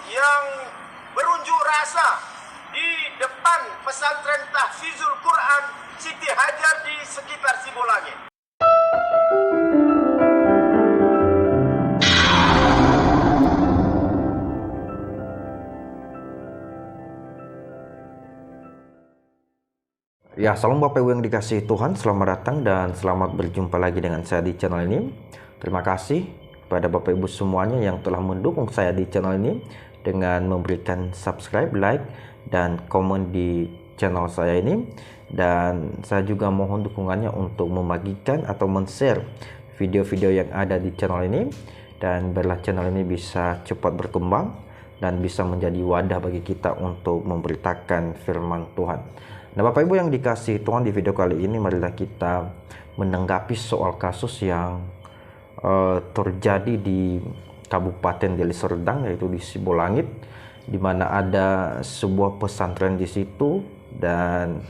yang berunjuk rasa di depan pesantren Tahfizul Quran Siti Hajar di sekitar Sibolangit. Ya, salam Bapak Ibu yang dikasihi Tuhan, selamat datang dan selamat berjumpa lagi dengan saya di channel ini. Terima kasih kepada Bapak Ibu semuanya yang telah mendukung saya di channel ini dengan memberikan subscribe, like, dan komen di channel saya ini. Dan saya juga mohon dukungannya untuk membagikan atau men-share video-video yang ada di channel ini. Dan biarlah channel ini bisa cepat berkembang dan bisa menjadi wadah bagi kita untuk memberitakan firman Tuhan. Nah, Bapak Ibu yang dikasihi Tuhan, di video kali ini marilah kita menanggapi soal kasus yang terjadi di Kabupaten Deli Serdang, yaitu di Sibolangit, di mana ada sebuah pesantren di situ. Dan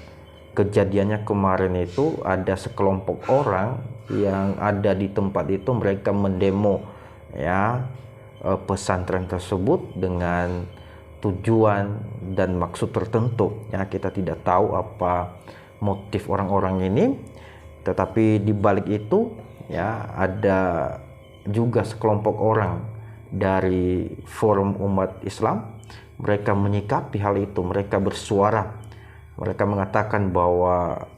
kejadiannya kemarin itu ada sekelompok orang yang ada di tempat itu, mereka mendemo pesantren tersebut dengan tujuan dan maksud tertentu. Ya, kita tidak tahu apa motif orang-orang ini, tetapi di balik itu ya ada juga sekelompok orang dari Forum Umat Islam. Mereka menyikapi hal itu, mereka bersuara, mereka mengatakan bahwa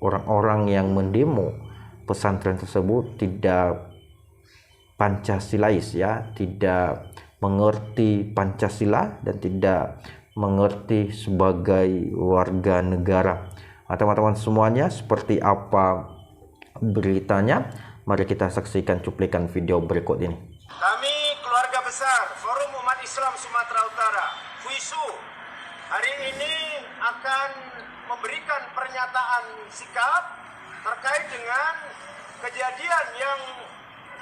orang-orang yang mendemo pesantren tersebut tidak Pancasilais, ya, tidak mengerti Pancasila dan tidak mengerti sebagai warga negara. Teman-teman semuanya, seperti apa beritanya? Mari kita saksikan cuplikan video berikut ini. Kami keluarga besar Forum Umat Islam Sumatera Utara, FUISU, hari ini akan memberikan pernyataan sikap terkait dengan kejadian yang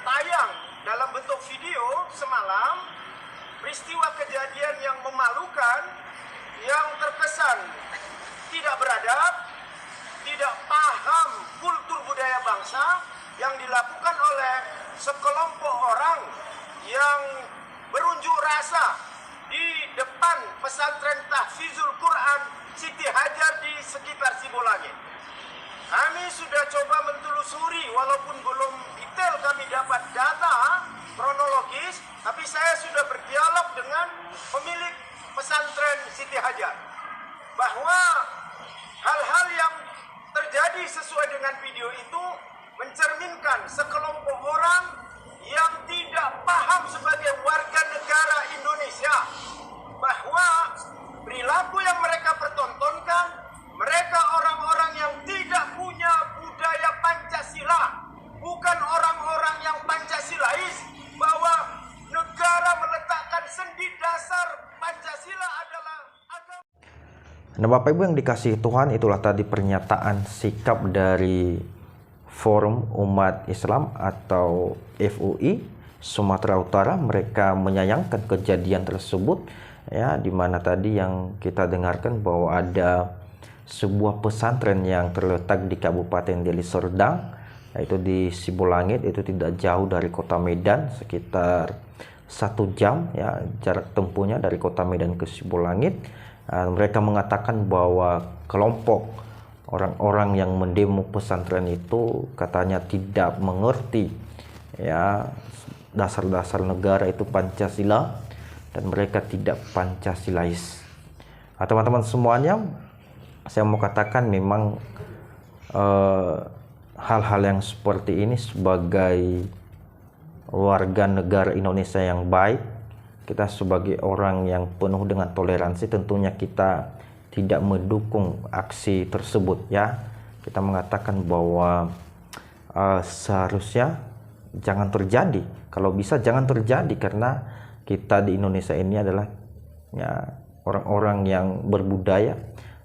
tayang dalam bentuk video semalam, peristiwa kejadian yang memalukan, yang terkesan tidak beradab, tidak paham kultur budaya bangsa, yang dilakukan oleh sekelompok orang yang berunjuk rasa di depan pesantren Tahfizul Quran Siti Hajar di sekitar Sibolangit. Kami sudah coba mentelusuri, walaupun belum detail kami dapat data kronologis, tapi saya sudah berdialog dengan pemilik pesantren Siti Hajar bahwa hal-hal yang terjadi sesuai dengan video itu mencerminkan sekelompok orang yang tidak paham sebagai warga negara Indonesia, bahwa perilaku yang mereka pertontonkan, mereka orang-orang yang tidak punya budaya Pancasila, bukan orang-orang yang Pancasilais, bahwa negara meletakkan sendi dasar Pancasila adalah agama. Nah, Bapak Ibu yang dikasihi Tuhan, itulah tadi pernyataan sikap dari Forum Umat Islam atau FUI Sumatera Utara. Mereka menyayangkan kejadian tersebut, ya, di mana tadi yang kita dengarkan bahwa ada sebuah pesantren yang terletak di Kabupaten Deli Serdang, yaitu di Sibolangit, itu tidak jauh dari kota Medan, sekitar 1 jam ya jarak tempuhnya dari kota Medan ke Sibolangit. Mereka mengatakan bahwa kelompok orang-orang yang mendemo pesantren itu katanya tidak mengerti ya dasar-dasar negara itu Pancasila, dan mereka tidak Pancasilais. Teman-teman semuanya, saya mau katakan memang hal-hal yang seperti ini sebagai warga negara Indonesia yang baik, kita sebagai orang yang penuh dengan toleransi, tentunya kita tidak mendukung aksi tersebut, ya. Kita mengatakan bahwa seharusnya jangan terjadi, kalau bisa jangan terjadi, karena kita di Indonesia ini adalah ya orang-orang yang berbudaya,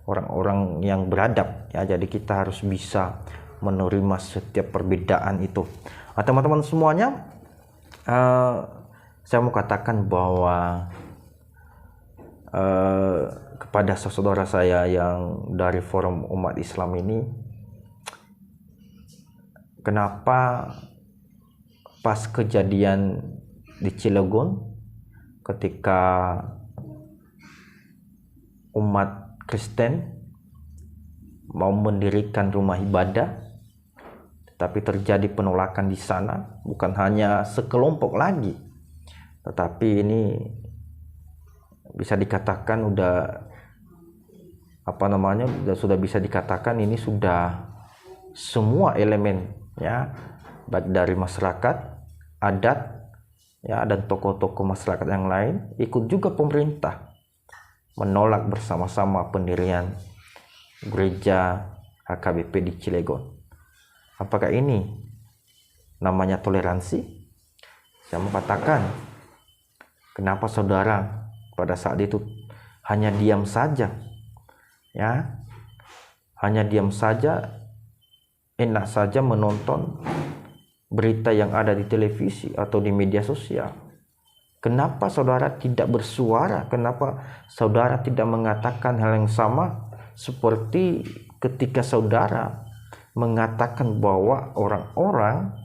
orang-orang yang beradab, ya. Jadi kita harus bisa menerima setiap perbedaan itu. Teman-teman semuanya, saya mau katakan bahwa kepada saudara saya yang dari Forum Umat Islam ini, kenapa pas kejadian di Cilegon ketika umat Kristen mau mendirikan rumah ibadah, tetapi terjadi penolakan di sana. Bukan hanya sekelompok lagi, tetapi ini bisa dikatakan sudah bisa dikatakan ini sudah semua elemen, ya, baik dari masyarakat, adat, ya, dan tokoh-tokoh masyarakat yang lain, ikut juga pemerintah menolak bersama-sama pendirian gereja HKBP di Cilegon. Apakah ini namanya toleransi? Saya mau katakan, kenapa saudara pada saat itu hanya diam saja, ya, hanya diam saja, enak saja menonton berita yang ada di televisi atau di media sosial? Kenapa saudara tidak bersuara? Kenapa saudara tidak mengatakan hal yang sama seperti ketika saudara mengatakan bahwa orang-orang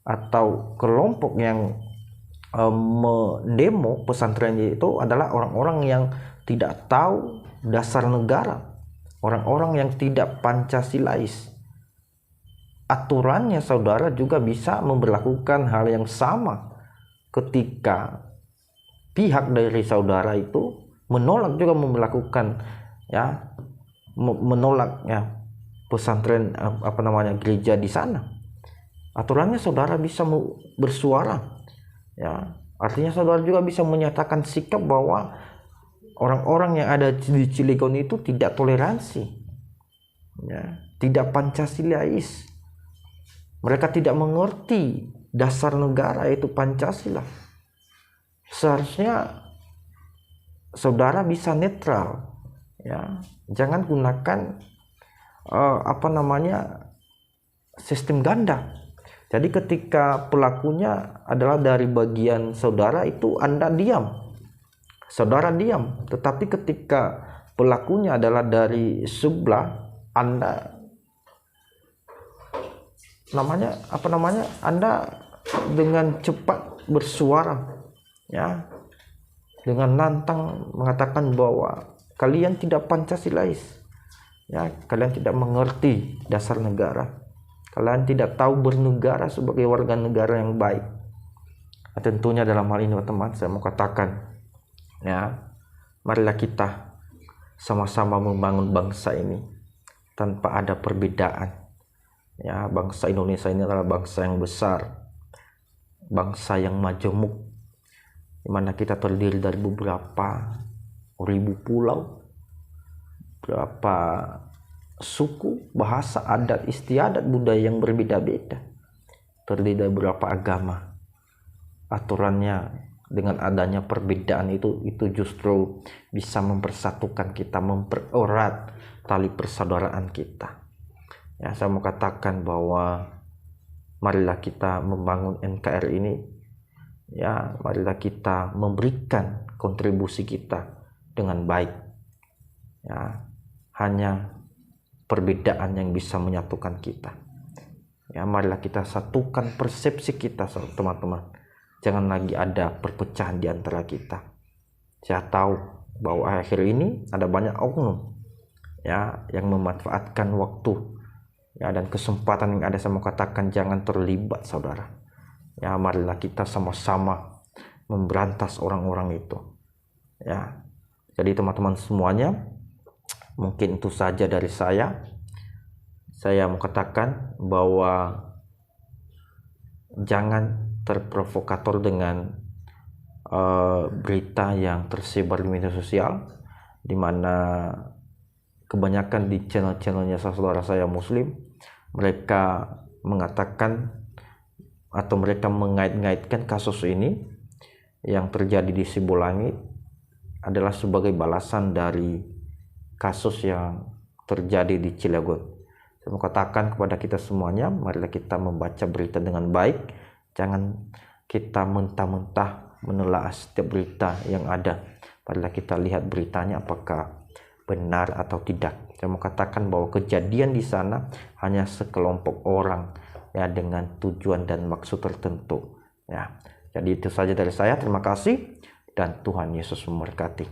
atau kelompok yang mendemo pesantren itu adalah orang-orang yang tidak tahu dasar negara, orang-orang yang tidak Pancasilais? Aturannya saudara juga bisa memberlakukan hal yang sama ketika pihak dari saudara itu menolak juga memberlakukan, ya, menolak, ya, pesantren gereja di sana. Aturannya saudara bisa bersuara, ya, artinya saudara juga bisa menyatakan sikap bahwa orang-orang yang ada di Cilegon itu tidak toleransi, ya, tidak Pancasilais. Mereka tidak mengerti dasar negara, yaitu Pancasila. Seharusnya saudara bisa netral, ya, jangan gunakan sistem ganda. Jadi ketika pelakunya adalah dari bagian saudara, itu Anda diam, saudara diam. Tetapi ketika pelakunya adalah dari sebelah, Anda Anda dengan cepat bersuara, ya, dengan lantang mengatakan bahwa kalian tidak Pancasilais, ya, kalian tidak mengerti dasar negara, kalian tidak tahu bernegara sebagai warga negara yang baik. Nah, tentunya dalam hal ini teman, saya mau katakan, ya, marilah kita sama-sama membangun bangsa ini tanpa ada perbedaan. Ya, bangsa Indonesia ini adalah bangsa yang besar, bangsa yang majemuk, di mana kita terdiri dari beberapa ribu pulau, berapa suku, bahasa, adat, istiadat, budaya yang berbeda-beda, terdiri dari beberapa agama. Aturannya dengan adanya perbedaan itu justru bisa mempersatukan kita, mempererat tali persaudaraan kita. Ya, saya mau katakan bahwa marilah kita membangun NKRI ini, ya, marilah kita memberikan kontribusi kita dengan baik, ya, hanya perbedaan yang bisa menyatukan kita. Ya, marilah kita satukan persepsi kita, teman-teman. Jangan lagi ada perpecahan di antara kita. Saya tahu bahwa akhir ini ada banyak oknum, ya, yang memanfaatkan waktu, ya, dan kesempatan yang ada. Saya mau katakan, jangan terlibat saudara. Ya, marilah kita sama-sama memberantas orang-orang itu. Ya, jadi teman-teman semuanya, mungkin itu saja dari saya. Saya mau katakan bahwa jangan terprovokator dengan berita yang tersebar di media sosial, di mana kebanyakan di channel-channelnya saudara saya Muslim, mereka mengatakan atau mereka mengait-ngaitkan kasus ini yang terjadi di Sibolangit adalah sebagai balasan dari kasus yang terjadi di Cilegon. Saya mau katakan kepada kita semuanya, marilah kita membaca berita dengan baik. Jangan kita mentah-mentah menelaah setiap berita yang ada. Marilah kita lihat beritanya apakah benar atau tidak. Saya mau katakan bahwa kejadian di sana hanya sekelompok orang, ya, dengan tujuan dan maksud tertentu. Ya, jadi itu saja dari saya. Terima kasih dan Tuhan Yesus memberkati.